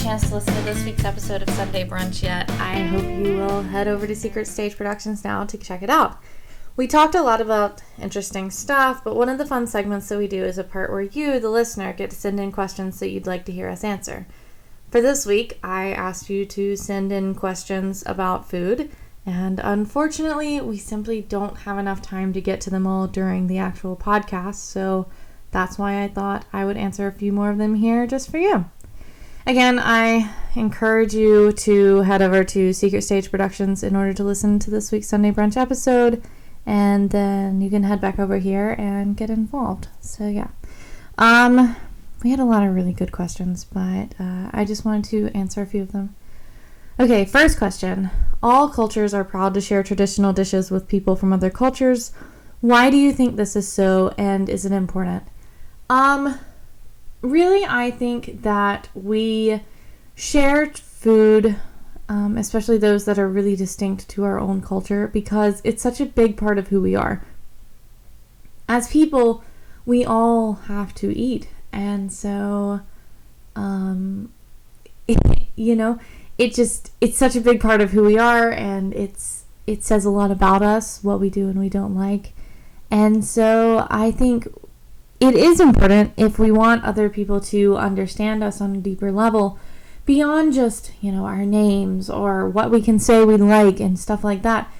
chance to listen to this week's episode of Sunday Brunch yet, I hope you will head over to Secret Stage Productions now to check it out. We talked a lot about interesting stuff, but one of the fun segments that we do is a part where you, the listener, get to send in questions that you'd like to hear us answer. For this week, I asked you to send in questions about food, and unfortunately, we simply don't have enough time to get to them all during the actual podcast, so that's why I thought I would answer a few more of them here just for you. Again, I encourage you to head over to Secret Stage Productions in order to listen to this week's Sunday Brunch episode, and then you can head back over here and get involved. So yeah, we had a lot of really good questions, but I just wanted to answer a few of them. Okay, first question. All cultures are proud to share traditional dishes with people from other cultures. Why do you think this is so, and is it important? Really, I think that we share food, especially those that are really distinct to our own culture, because it's such a big part of who we are. As people, we all have to eat, and so, it's such a big part of who we are, and it says a lot about us, what we do and we don't like. And so I think it is important if we want other people to understand us on a deeper level beyond just, our names or what we can say we like and stuff like that.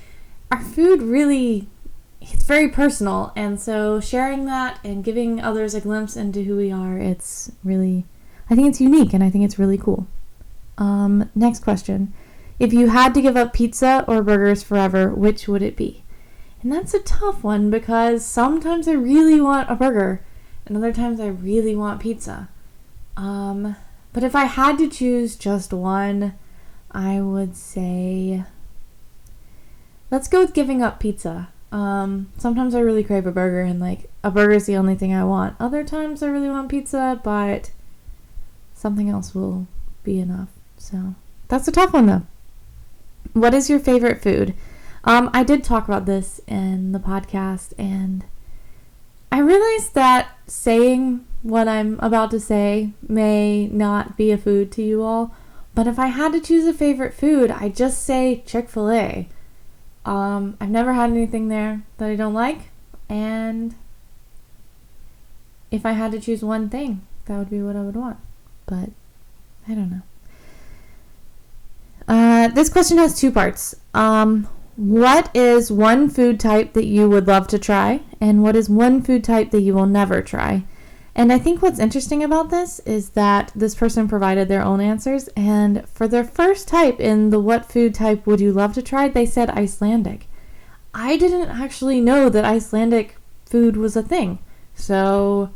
Our food really, it's very personal. And so sharing that and giving others a glimpse into who we are, I think it's unique and I think it's really cool. Next question. If you had to give up pizza or burgers forever, which would it be? And that's a tough one because sometimes I really want a burger and other times I really want pizza. But if I had to choose just one, I would say, let's go with giving up pizza. Sometimes I really crave a burger and a burger is the only thing I want. Other times I really want pizza, but something else will be enough. So that's a tough one though. What is your favorite food? I did talk about this in the podcast, and I realized that saying what I'm about to say may not be a food to you all, but if I had to choose a favorite food, I'd just say Chick-fil-A. I've never had anything there that I don't like, and if I had to choose one thing, that would be what I would want, but I don't know. This question has two parts. What is one food type that you would love to try? And what is one food type that you will never try? And I think what's interesting about this is that this person provided their own answers. And for their first type in the what food type would you love to try, they said Icelandic. I didn't actually know that Icelandic food was a thing. So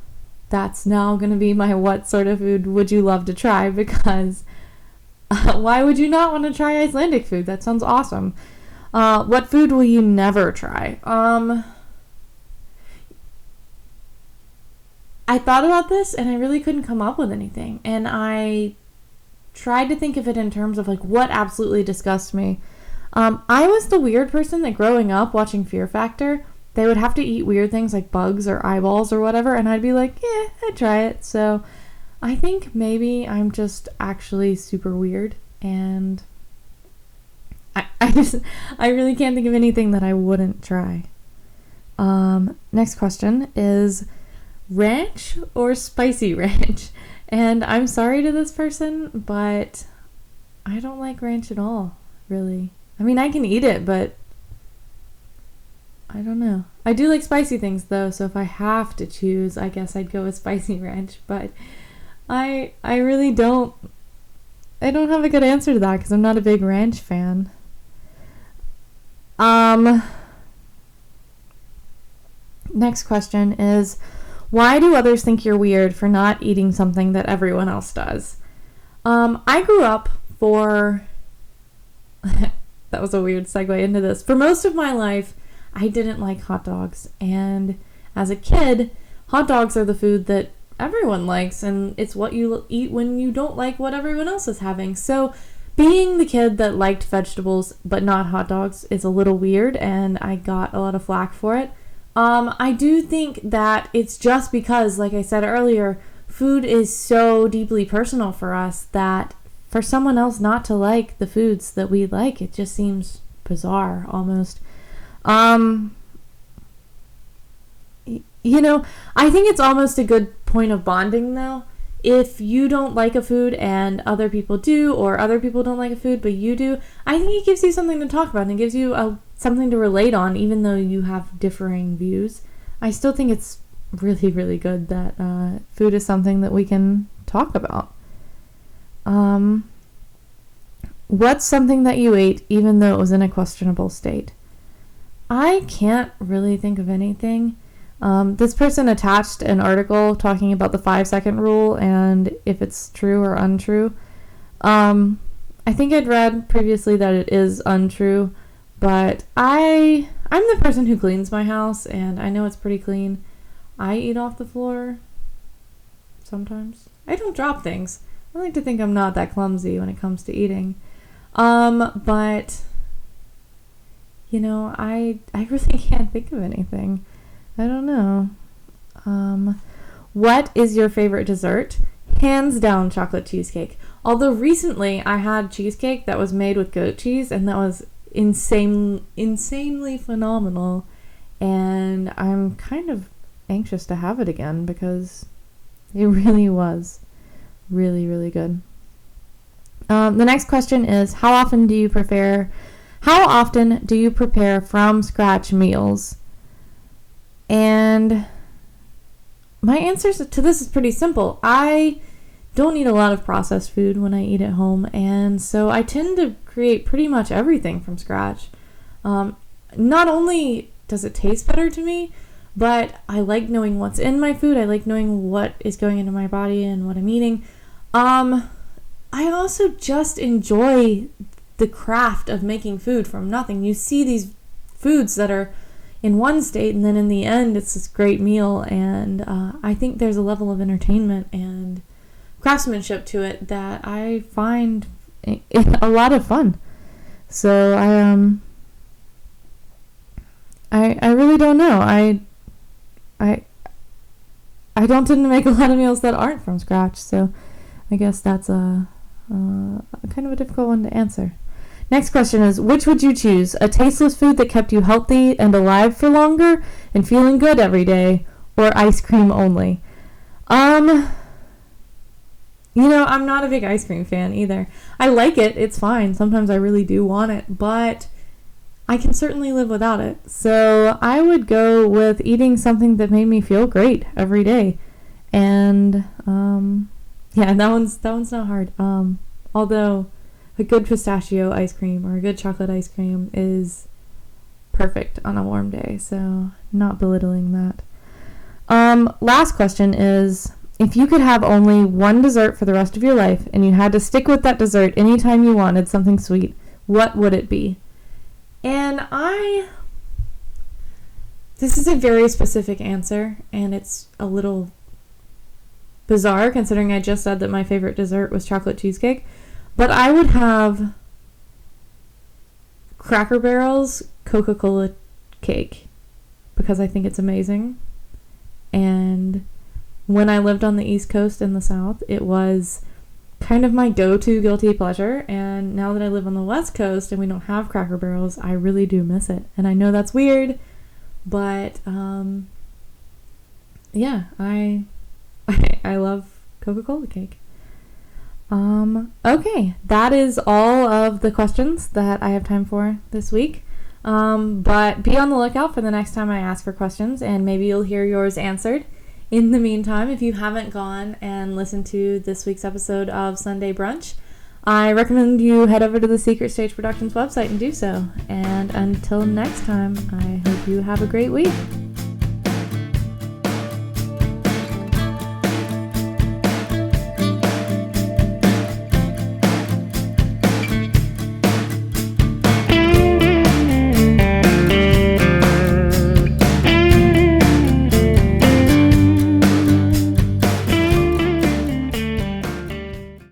that's now going to be my what sort of food would you love to try, because why would you not want to try Icelandic food? That sounds awesome. What food will you never try? I thought about this and I really couldn't come up with anything. And I tried to think of it in terms of what absolutely disgusts me. I was the weird person that growing up watching Fear Factor, they would have to eat weird things like bugs or eyeballs or whatever. And I'd be like, yeah, I'd try it. So I think maybe I'm just actually super weird, and I really can't think of anything that I wouldn't try. Next question is ranch or spicy ranch? And I'm sorry to this person, but I don't like ranch at all, really. I mean, I can eat it, but I don't know. I do like spicy things though, so if I have to choose, I guess I'd go with spicy ranch, but I really don't have a good answer to that because I'm not a big ranch fan. Next question is, why do others think you're weird for not eating something that everyone else does? I grew up that was a weird segue into this. For most of my life, I didn't like hot dogs. And as a kid, hot dogs are the food that everyone likes, and it's what you eat when you don't like what everyone else is having. So being the kid that liked vegetables but not hot dogs is a little weird, and I got a lot of flack for it. I do think that it's just because, like I said earlier, food is so deeply personal for us that for someone else not to like the foods that we like, it just seems bizarre almost. I think it's almost a good point of bonding though. If you don't like a food and other people do, or other people don't like a food but you do, I think it gives you something to talk about and it gives you something to relate on, even though you have differing views. I still think it's really, really good that food is something that we can talk about. What's something that you ate even though it was in a questionable state? I can't really think of anything. This person attached an article talking about the 5-second rule and if it's true or untrue. I think I'd read previously that it is untrue, but I'm the person who cleans my house and I know it's pretty clean. I eat off the floor sometimes. I don't drop things. I like to think I'm not that clumsy when it comes to eating. But I really can't think of anything. I don't know. What is your favorite dessert? Hands down, chocolate cheesecake. Although recently I had cheesecake that was made with goat cheese and that was insanely phenomenal. And I'm kind of anxious to have it again because it really was really, really good. The next question is, how often do you prepare from scratch meals? And my answer to this is pretty simple. I don't eat a lot of processed food when I eat at home, and so I tend to create pretty much everything from scratch. Not only does it taste better to me, but I like knowing what's in my food. I like knowing what is going into my body and what I'm eating. I also just enjoy the craft of making food from nothing. You see these foods that are in one state and then in the end it's this great meal, and I think there's a level of entertainment and craftsmanship to it that I find a lot of fun. So I really don't know. I don't tend to make a lot of meals that aren't from scratch, so I guess that's a kind of a difficult one to answer. Next question is, which would you choose? A tasteless food that kept you healthy and alive for longer and feeling good every day, or ice cream only? I'm not a big ice cream fan either. I like it. It's fine. Sometimes I really do want it, but I can certainly live without it. So I would go with eating something that made me feel great every day. And that one's not hard. Although a good pistachio ice cream or a good chocolate ice cream is perfect on a warm day. So not belittling that. Last question is, if you could have only one dessert for the rest of your life and you had to stick with that dessert anytime you wanted something sweet, what would it be? And this is a very specific answer, and it's a little bizarre considering I just said that my favorite dessert was chocolate cheesecake, but I would have Cracker Barrel's Coca-Cola cake because I think it's amazing. And when I lived on the East Coast in the South, it was kind of my go-to guilty pleasure, and now that I live on the West Coast and we don't have Cracker Barrels, I really do miss it. And I know that's weird, but I love Coca-Cola cake. Okay, that is all of the questions that I have time for this week. But be on the lookout for the next time I ask for questions, and maybe you'll hear yours answered. In the meantime, if you haven't gone and listened to this week's episode of Sunday Brunch, I recommend you head over to the Secret Stage Productions website and do so. And until next time, I hope you have a great week.